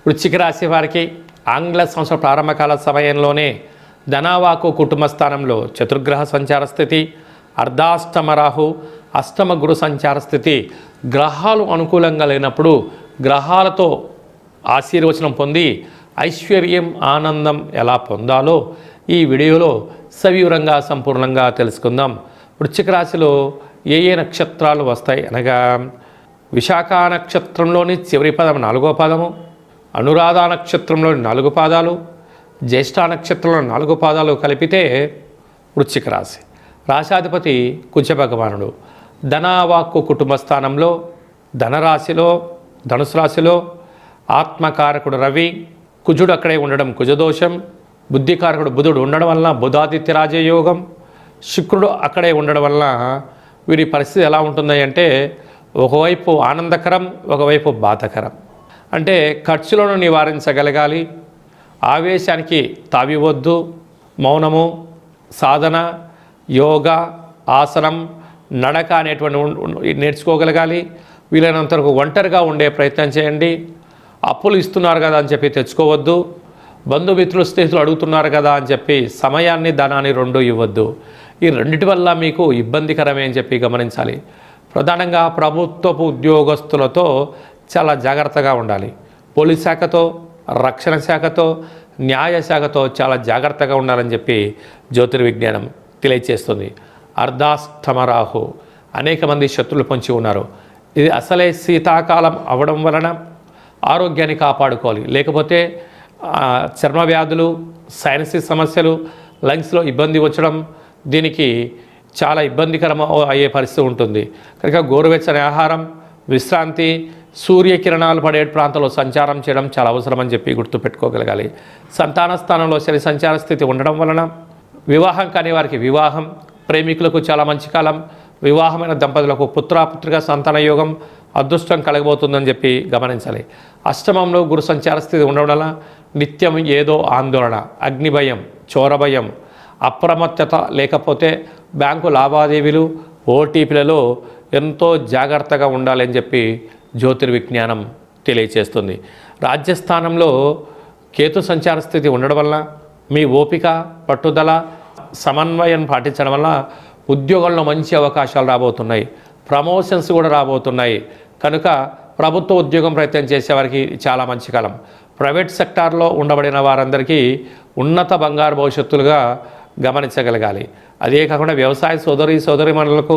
వృశ్చిక రాశి వారికి ఆంగ్ల సంవత్సర ప్రారంభకాల సమయంలోనే ధనావాకు కుటుంబ స్థానంలో చతుర్గ్రహ సంచార స్థితి, అర్ధాష్టమ రాహు, అష్టమ గురు సంచార స్థితి, గ్రహాలు అనుకూలంగా లేనప్పుడు గ్రహాలతో ఆశీర్వచనం పొంది ఐశ్వర్యం ఆనందం ఎలా పొందాలో ఈ వీడియోలో సవివరంగా సంపూర్ణంగా తెలుసుకుందాం. వృశ్చిక రాశిలో ఏ ఏ నక్షత్రాలు వస్తాయి అనగా విశాఖ నక్షత్రంలోని చివరి పదం 4వ పదము, అనురాధ నక్షత్రంలోని 4 పాదాలు, జ్యేష్ఠ నక్షత్రంలో 4 పాదాలు కలిపితే వృశ్చిక రాశి. రాశాధిపతి కుజ భగవానుడు. ధనావాక్కు కుటుంబ స్థానంలో ధనరాశిలో ధనుసు రాశిలో ఆత్మకారకుడు రవి, కుజుడు అక్కడే ఉండడం కుజదోషం, బుద్ధికారకుడు బుధుడు ఉండడం వల్ల బుధాదిత్య రాజయోగం, శుక్రుడు అక్కడే ఉండడం వల్ల వీరి పరిస్థితి ఎలా ఉంటుంది అంటే ఒకవైపు ఆనందకరం, ఒకవైపు బాధకరం. అంటే ఖర్చులను నివారించగలగాలి, ఆవేశానికి తావివద్దు, మౌనము, సాధన, యోగా, ఆసనం, నడక అనేటువంటి నేర్చుకోగలగాలి. వీలైనంత వరకు ఒంటరిగా ఉండే ప్రయత్నం చేయండి. అప్పులు ఇస్తున్నారు కదా అని చెప్పి తెచ్చుకోవద్దు. బంధుమిత్రులు స్నేహితులు అడుగుతున్నారు కదా అని చెప్పి సమయాన్ని ధనాన్ని రెండు ఇవ్వద్దు. ఈ రెండిటి వల్ల మీకు ఇబ్బందికరమే అని చెప్పి గమనించాలి. ప్రధానంగా ప్రభుత్వపు ఉద్యోగస్తులతో చాలా జాగ్రత్తగా ఉండాలి. పోలీస్ శాఖతో, రక్షణ శాఖతో, న్యాయశాఖతో చాలా జాగ్రత్తగా ఉండాలని చెప్పి జ్యోతిర్విజ్ఞానం తెలియచేస్తుంది. అర్ధాష్టమ రాహు, అనేక మంది శత్రులు పొంచి ఉన్నారు. ఇది అసలే శీతాకాలం అవ్వడం వలన ఆరోగ్యాన్ని కాపాడుకోవాలి. లేకపోతే చర్మ వ్యాధులు, సైనసిస్ సమస్యలు, లంగ్స్లో ఇబ్బంది వచ్చడం, దీనికి చాలా ఇబ్బందికరం అయ్యే పరిస్థితి ఉంటుంది. కనుక గోరువెచ్చని ఆహారం, విశ్రాంతి, సూర్యకిరణాలు పడే ప్రాంతంలో సంచారం చేయడం చాలా అవసరమని చెప్పి గుర్తుపెట్టుకోగలగాలి. సంతాన స్థానంలో శని సంచార స్థితి ఉండడం వలన వివాహం కాని వారికి వివాహం, ప్రేమికులకు చాలా మంచి కాలం, వివాహమైన దంపతులకు పుత్రపుత్రిక సంతాన యోగం, అదృష్టం కలగబోతుందని చెప్పి గమనించాలి. అష్టమంలో గురు సంచార స్థితి ఉండడం వల్ల నిత్యం ఏదో ఆందోళన, అగ్ని భయం, చోర భయం, అప్రమత్తత, లేకపోతే బ్యాంకు లావాదేవీలు, ఓటీపీలలో ఎంతో జాగ్రత్తగా ఉండాలని చెప్పి జ్యోతిర్విజ్ఞానం తెలియచేస్తుంది. రాజ్యస్థానంలో కేతు సంచార స్థితి ఉండడం వల్ల మీ ఓపిక, పట్టుదల, సమన్వయం పాటించడం వల్ల ఉద్యోగంలో మంచి అవకాశాలు రాబోతున్నాయి. ప్రమోషన్స్ కూడా రాబోతున్నాయి. కనుక ప్రభుత్వ ఉద్యోగం ప్రయత్నం చేసేవారికి చాలా మంచి కాలం. ప్రైవేట్ సెక్టార్లో ఉండబడిన వారందరికీ ఉన్నత బంగారు భవిష్యత్తులుగా గమనించగలగాలి. అదే కాకుండా వ్యవసాయ సోదరీమణులకు,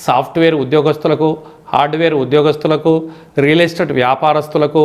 సాఫ్ట్వేర్ ఉద్యోగస్తులకు, హార్డ్వేర్ ఉద్యోగస్తులకు, రియల్ ఎస్టేట్ వ్యాపారస్తులకు,